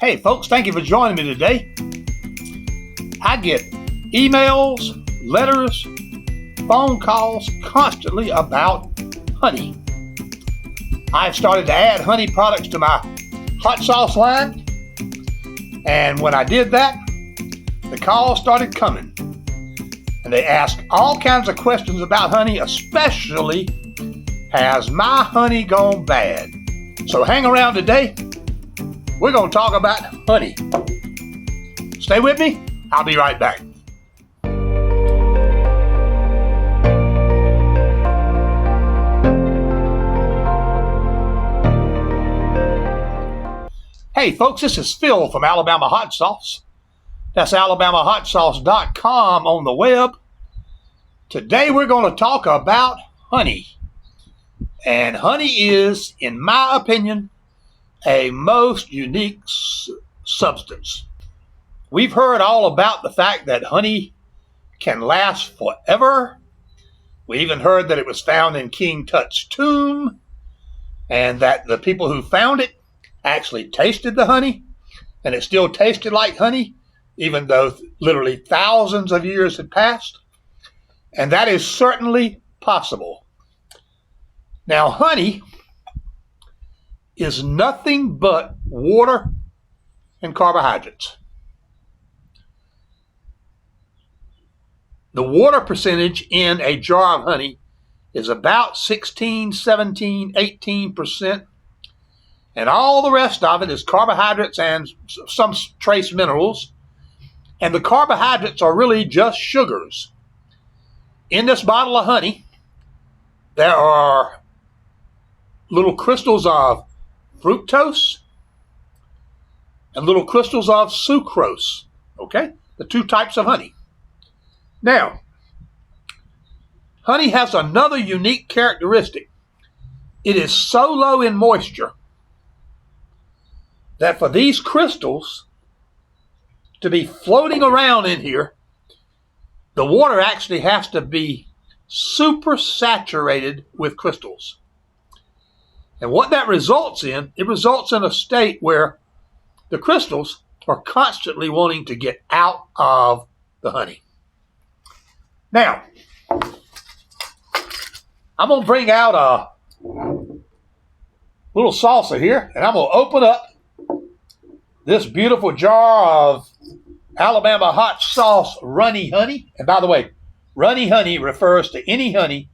Hey folks, thank you for joining me today. I get emails, letters, phone calls constantly about honey. I've started to add honey products to my hot sauce line, and when I did that, the calls started coming. And they ask all kinds of questions about honey, especially, has my honey gone bad? So hang around today. We're going to talk about honey. Stay with me. I'll be right back. Hey folks, this is Phil from Alabama Hot Sauce. That's alabamahotsauce.com on the web. Today we're going to talk about honey. And honey is, in my opinion, a most unique substance. We've heard all about the fact that honey can last forever. We even heard that it was found in King Tut's tomb, and that the people who found it actually tasted the honey, and it still tasted like honey, even though literally thousands of years had passed. And that is certainly possible. Now, honey is nothing but water and carbohydrates. The water percentage in a jar of honey is about 16, 17, 18%. And all the rest of it is carbohydrates and some trace minerals. And the carbohydrates are really just sugars. In this bottle of honey, there are little crystals of fructose and little crystals of sucrose. Okay? The two types of honey. Now, honey has another unique characteristic. It is so low in moisture that for these crystals to be floating around in here, the water actually has to be super saturated with crystals. And what that results in, it results in a state where the crystals are constantly wanting to get out of the honey. Now, I'm going to bring out a little saucer here, and I'm going to open up this beautiful jar of Alabama Hot Sauce Runny honey. And by the way, Runny honey refers to any honey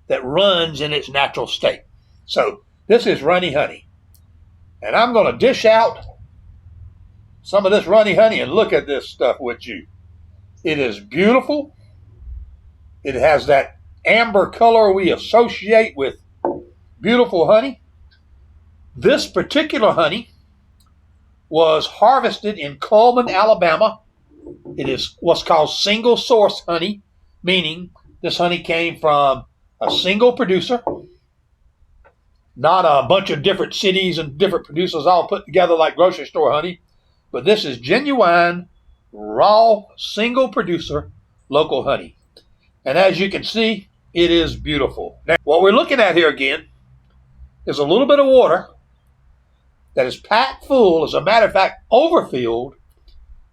that runs in its natural state. So this is Runny honey. And I'm going to dish out some of this Runny honey and look at this stuff with you. It is beautiful. It has that amber color we associate with beautiful honey. This particular honey was harvested in Cullman, Alabama. It is what's called single source honey, meaning this honey came from a single producer, not a bunch of different cities and different producers all put together like grocery store honey, but this is genuine, raw, single producer, local honey. And as you can see, it is beautiful. Now, what we're looking at here again is a little bit of water that is packed full, as a matter of fact, overfilled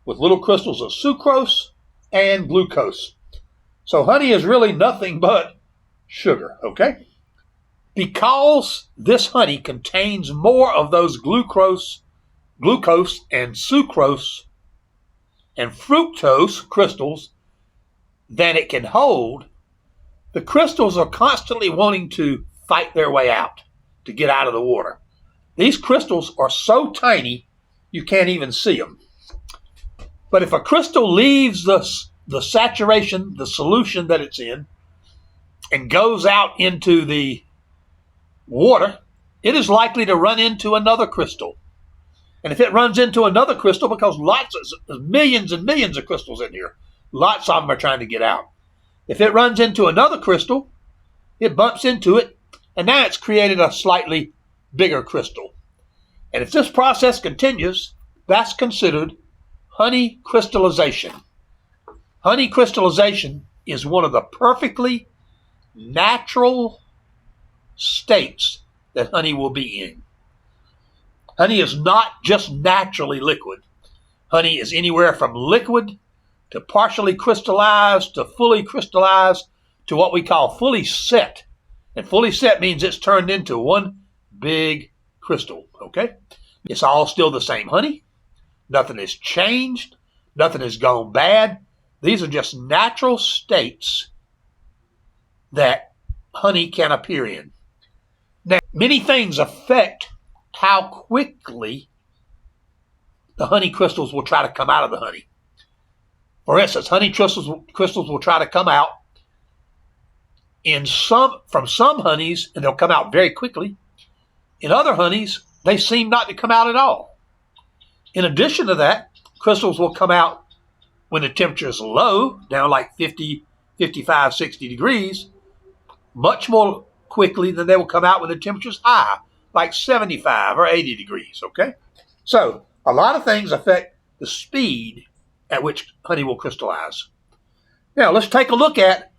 with little crystals of sucrose and glucose. So honey is really nothing but sugar, okay? Because this honey contains more of those glucose and sucrose and fructose crystals than it can hold, the crystals are constantly wanting to fight their way out to get out of the water. These crystals are so tiny, you can't even see them. But if a crystal leaves the saturation, the solution that it's in, and goes out into the water, it is likely to run into another crystal. And if it runs into another crystal, because there's millions and millions of crystals in here, lots of them are trying to get out. If it runs into another crystal, it bumps into it, and now it's created a slightly bigger crystal. And if this process continues, that's considered honey crystallization. Honey crystallization is one of the perfectly natural states that honey will be in. Honey is not just naturally liquid. Honey is anywhere from liquid to partially crystallized to fully crystallized to what we call fully set. And fully set means it's turned into one big crystal, okay? It's all still the same honey. Nothing has changed. Nothing has gone bad. These are just natural states that honey can appear in. Now, many things affect how quickly the honey crystals will try to come out of the honey. For instance, honey crystals will try to come out from some honeys, and they'll come out very quickly. In other honeys, they seem not to come out at all. In addition to that, crystals will come out when the temperature is low, down like 50, 55, 60 degrees, much more quickly than they will come out when the temperature is high, like 75 or 80 degrees, okay? So a lot of things affect the speed at which honey will crystallize. Now let's take a look at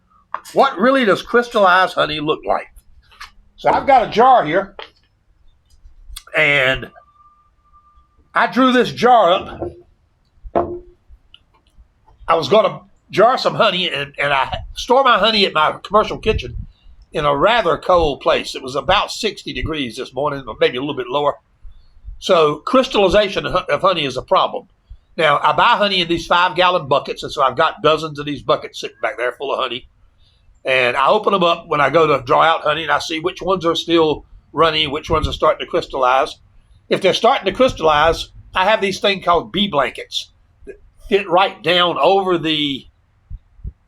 what really does crystallized honey look like. So I've got a jar here, and I drew this jar up. I was going to jar some honey, and I store my honey at my commercial kitchen in a rather cold place. It was about 60 degrees this morning, or maybe a little bit lower. So crystallization of honey is a problem. Now, I buy honey in these 5-gallon buckets, and so I've got dozens of these buckets sitting back there full of honey. And I open them up when I go to draw out honey, and I see which ones are still runny, which ones are starting to crystallize. If they're starting to crystallize, I have these things called bee blankets that fit right down over the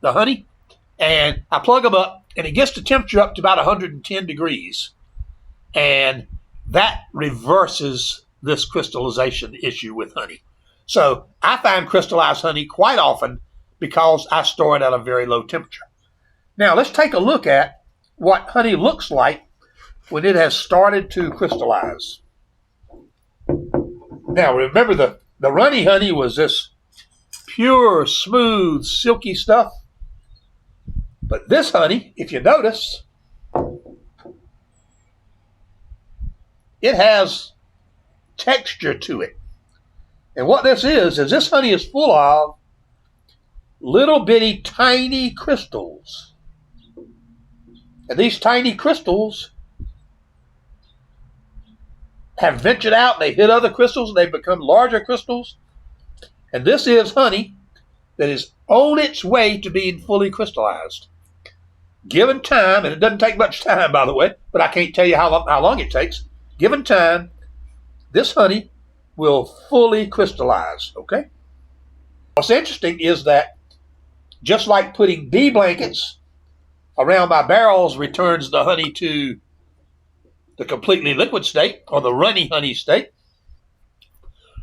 honey, and I plug them up, and it gets the temperature up to about 110 degrees. And that reverses this crystallization issue with honey. So I find crystallized honey quite often because I store it at a very low temperature. Now let's take a look at what honey looks like when it has started to crystallize. Now remember, the runny honey was this pure, smooth, silky stuff. But this honey, if you notice, it has texture to it. And what this is this honey is full of little bitty tiny crystals. And these tiny crystals have ventured out, they hit other crystals, and they've become larger crystals. And this is honey that is on its way to being fully crystallized. Given time, and it doesn't take much time, by the way, but I can't tell you how long it takes. Given time, this honey will fully crystallize, okay? What's interesting is that just like putting bee blankets around my barrels returns the honey to the completely liquid state, or the runny honey state,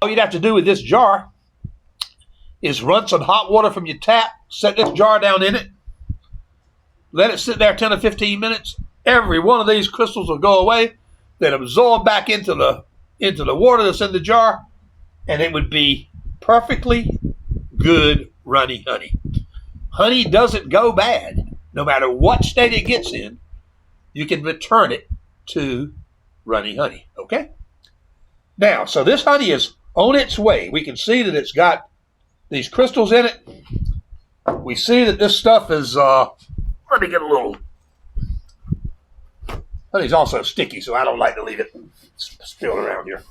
all you'd have to do with this jar is run some hot water from your tap, set this jar down in it, let it sit there 10 or 15 minutes. Every one of these crystals will go away, then absorb back into the water that's in the jar, and it would be perfectly good runny honey. Honey doesn't go bad. No matter what state it gets in, you can return it to runny honey, okay? Now, so this honey is on its way. We can see that it's got these crystals in it. We see that this stuff is, let me get a little, honey's also sticky, so I don't like to leave it spilled around here.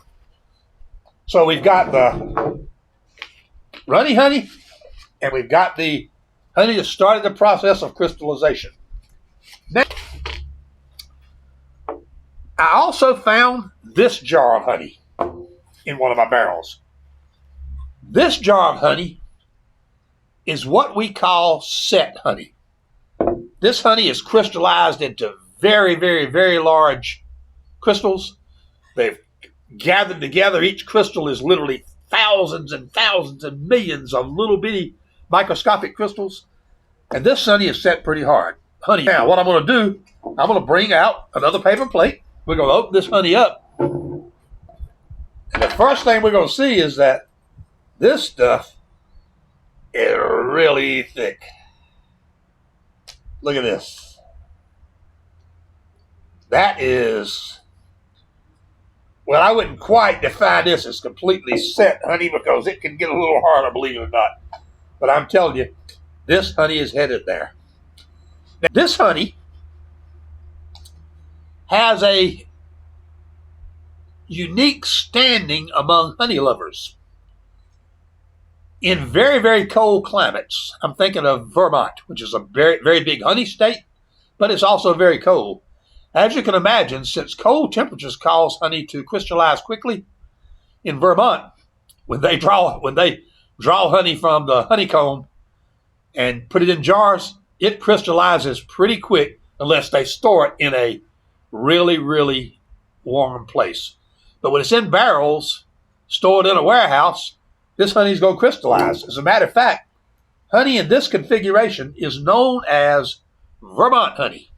So we've got the runny honey, and we've got the honey that started the process of crystallization. Now, I also found this jar of honey in one of my barrels. This jar of honey is what we call set honey. This honey is crystallized into very, very, very large crystals. They've gathered together. Each crystal is literally thousands and thousands and millions of little bitty microscopic crystals. And this honey is set pretty hard. Honey. Now, what I'm going to do, I'm going to bring out another paper plate. We're going to open this honey up. And the first thing we're going to see is that this stuff is really thick. Look at this. That is Well, I wouldn't quite define this as completely set honey because it can get a little harder, believe it or not. But I'm telling you, this honey is headed there. Now, this honey has a unique standing among honey lovers. In very, very cold climates, I'm thinking of Vermont, which is a very, very big honey state, but it's also very cold. As you can imagine, since cold temperatures cause honey to crystallize quickly, in Vermont, when they draw honey from the honeycomb and put it in jars, it crystallizes pretty quick unless they store it in a really, really warm place. But when it's in barrels, stored in a warehouse, this honey is going to crystallize. As a matter of fact, honey in this configuration is known as Vermont honey.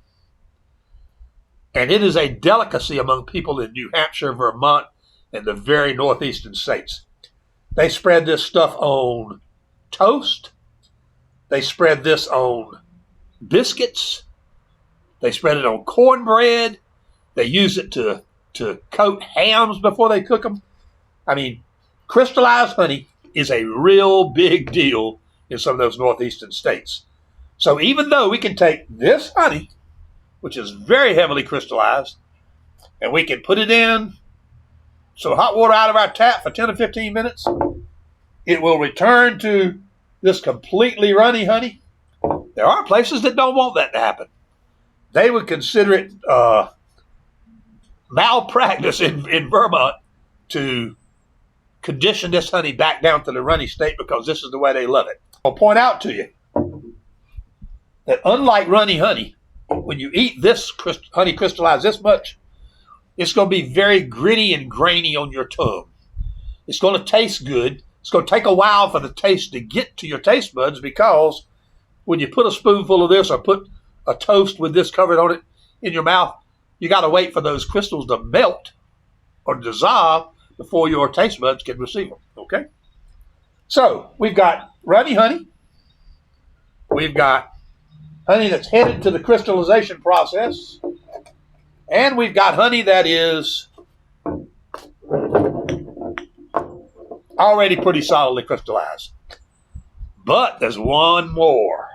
And it is a delicacy among people in New Hampshire, Vermont, and the very northeastern states. They spread this stuff on toast. They spread this on biscuits. They spread it on cornbread. They use it to coat hams before they cook them. I mean, crystallized honey is a real big deal in some of those northeastern states. So even though we can take this honey, which is very heavily crystallized, and we can put it in some hot water out of our tap for 10 or 15 minutes, it will return to this completely runny honey. There are places that don't want that to happen. They would consider it malpractice in Vermont to condition this honey back down to the runny state because this is the way they love it. I'll point out to you that unlike runny honey, when you eat this honey crystallized this much, it's going to be very gritty and grainy on your tongue. It's going to taste good. It's going to take a while for the taste to get to your taste buds because when you put a spoonful of this or put a toast with this covered on it in your mouth, you got to wait for those crystals to melt or dissolve before your taste buds can receive them, okay? So we've got runny honey. We've got honey that's headed to the crystallization process. And we've got honey that is already pretty solidly crystallized. But there's one more.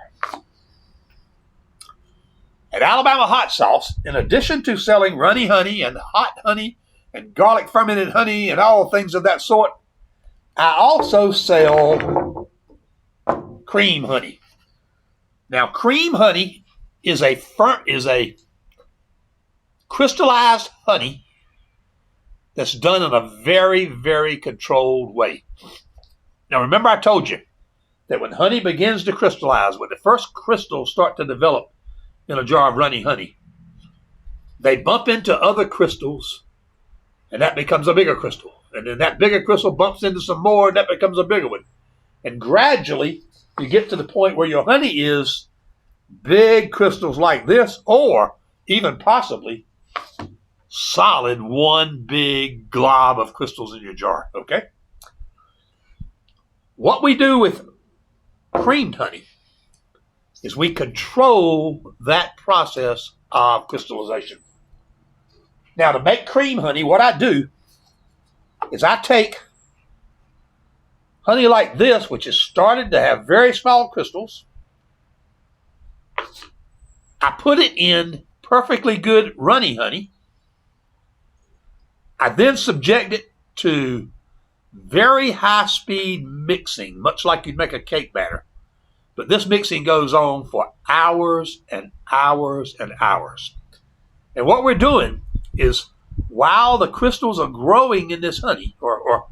At Alabama Hot Sauce, in addition to selling runny honey and hot honey and garlic fermented honey and all things of that sort, I also sell cream honey. Now, cream honey is a crystallized honey that's done in a very, very controlled way. Now, remember I told you that when honey begins to crystallize, when the first crystals start to develop in a jar of runny honey, they bump into other crystals, and that becomes a bigger crystal. And then that bigger crystal bumps into some more, and that becomes a bigger one. And gradually, you get to the point where your honey is big crystals like this, or even possibly solid one big glob of crystals in your jar, okay? What we do with creamed honey is we control that process of crystallization. Now, to make cream honey, what I do is I take honey like this, which has started to have very small crystals. I put it in perfectly good runny honey. I then subject it to very high-speed mixing, much like you'd make a cake batter. But this mixing goes on for hours and hours and hours. And what we're doing is, while the crystals are growing in this honey, or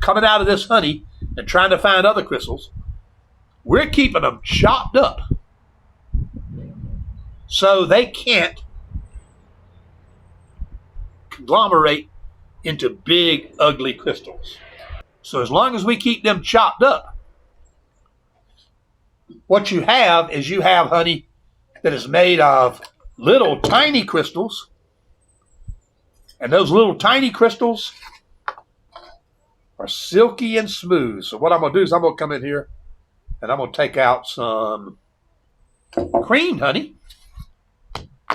coming out of this honey and trying to find other crystals, we're keeping them chopped up so they can't conglomerate into big, ugly crystals. So as long as we keep them chopped up, what you have is you have honey that is made of little tiny crystals. And those little tiny crystals are silky and smooth. So what I'm going to do is I'm going to come in here and I'm going to take out some creamed honey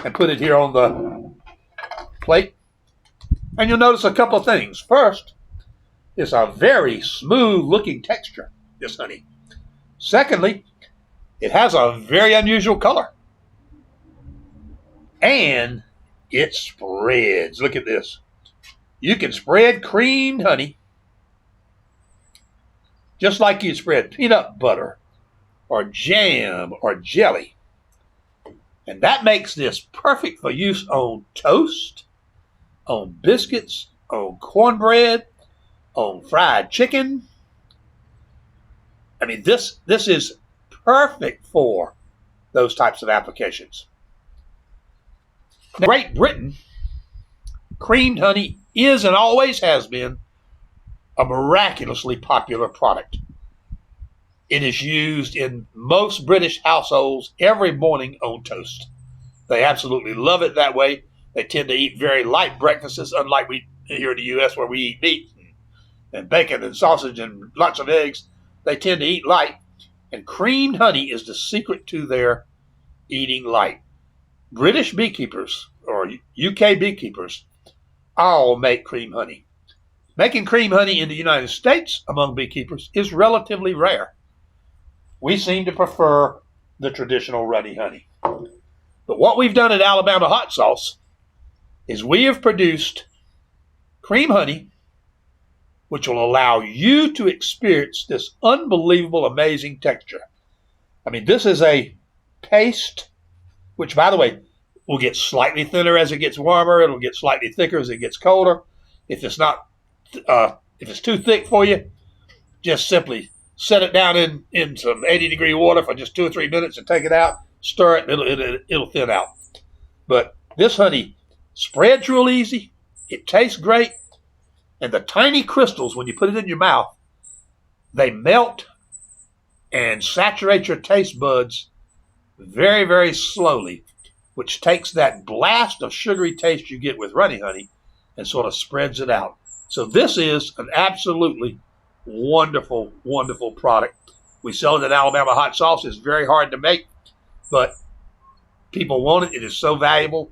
and put it here on the plate. And you'll notice a couple of things. First, it's a very smooth looking texture, this honey. Secondly, it has a very unusual color. And it spreads. Look at this. You can spread creamed honey just like you'd spread peanut butter or jam or jelly. And that makes this perfect for use on toast, on biscuits, on cornbread, on fried chicken. I mean, this is perfect for those types of applications. Now, Great Britain, creamed honey is and always has been a miraculously popular product. It is used in most British households every morning on toast. They absolutely love it that way. They tend to eat very light breakfasts, unlike we here in the U.S. where we eat meat and bacon and sausage and lots of eggs. They tend to eat light, and creamed honey is the secret to their eating light. British beekeepers or UK beekeepers all make cream honey. Making cream honey in the United States among beekeepers is relatively rare. We seem to prefer the traditional runny honey. But what we've done at Alabama Hot Sauce is we have produced cream honey which will allow you to experience this unbelievable, amazing texture. I mean, this is a paste, which, by the way, will get slightly thinner as it gets warmer. It'll get slightly thicker as it gets colder. If it's not, if it's too thick for you, just simply set it down in some 80-degree water for just 2 or 3 minutes and take it out. Stir it, and it'll thin out. But this honey spreads real easy. It tastes great. And the tiny crystals, when you put it in your mouth, they melt and saturate your taste buds very, very slowly, which takes that blast of sugary taste you get with runny honey and sort of spreads it out. So this is an absolutely wonderful, wonderful product. We sell it at Alabama Hot Sauce. It's very hard to make, but people want it. It is so valuable.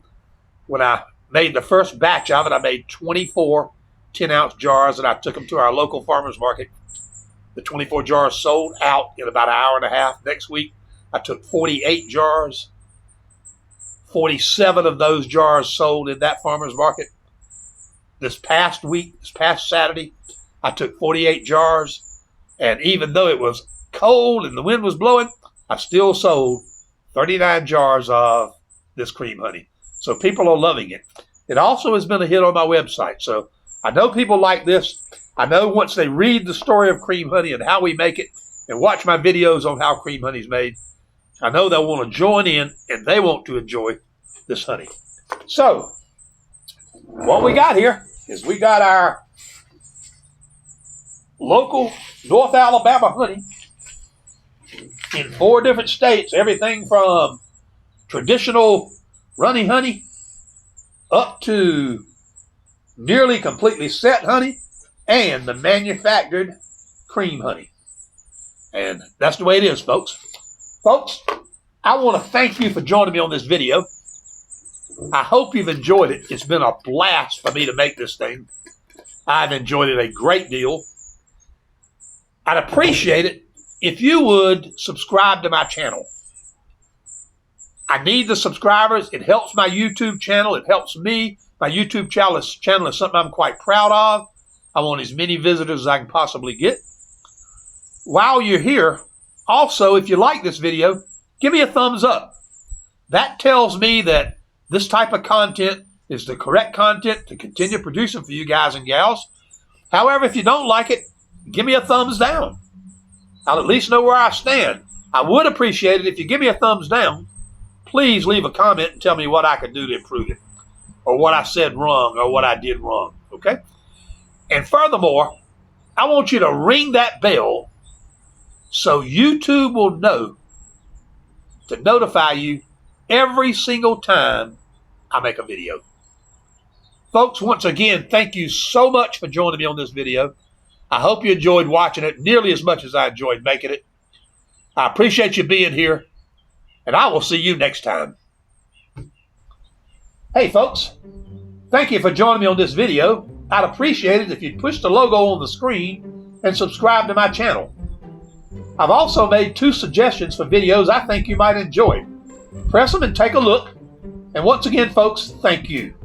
When I made the first batch of it, I made 24 10-ounce jars, and I took them to our local farmer's market. The 24 jars sold out in about an hour and a half. Next week, I took 48 jars. 47 of those jars sold in that farmer's market. This past week, this past Saturday, I took 48 jars, and even though it was cold and the wind was blowing, I still sold 39 jars of this cream honey. So people are loving it. It also has been a hit on my website. So I know people like this. I know once they read the story of cream honey and how we make it and watch my videos on how cream honey is made, I know they'll want to join in and they want to enjoy this honey. So what we got here is we got our local North Alabama honey in 4 different states, everything from traditional runny honey up to nearly completely set honey and the manufactured cream honey. And that's the way it is, folks. Folks, I want to thank you for joining me on this video. I hope you've enjoyed it. It's been a blast for me to make this thing. I've enjoyed it a great deal. I'd appreciate it if you would subscribe to my channel. I need the subscribers. It helps my YouTube channel. It helps me. My YouTube channel is something I'm quite proud of. I want as many visitors as I can possibly get. While you're here, also, if you like this video, give me a thumbs up. That tells me that this type of content is the correct content to continue producing for you guys and gals. However, if you don't like it, give me a thumbs down. I'll at least know where I stand. I would appreciate it if you give me a thumbs down. Please leave a comment and tell me what I can do to improve it, or what I said wrong, or what I did wrong, okay? And furthermore, I want you to ring that bell so YouTube will know to notify you every single time I make a video. Folks, once again, thank you so much for joining me on this video. I hope you enjoyed watching it nearly as much as I enjoyed making it. I appreciate you being here, and I will see you next time. Hey, folks, Thank you for joining me on this video. I'd appreciate it if you'd push the logo on the screen and subscribe to my channel. I've also made 2 suggestions for videos I think you might enjoy. Press them and take a look. And once again, folks, thank you.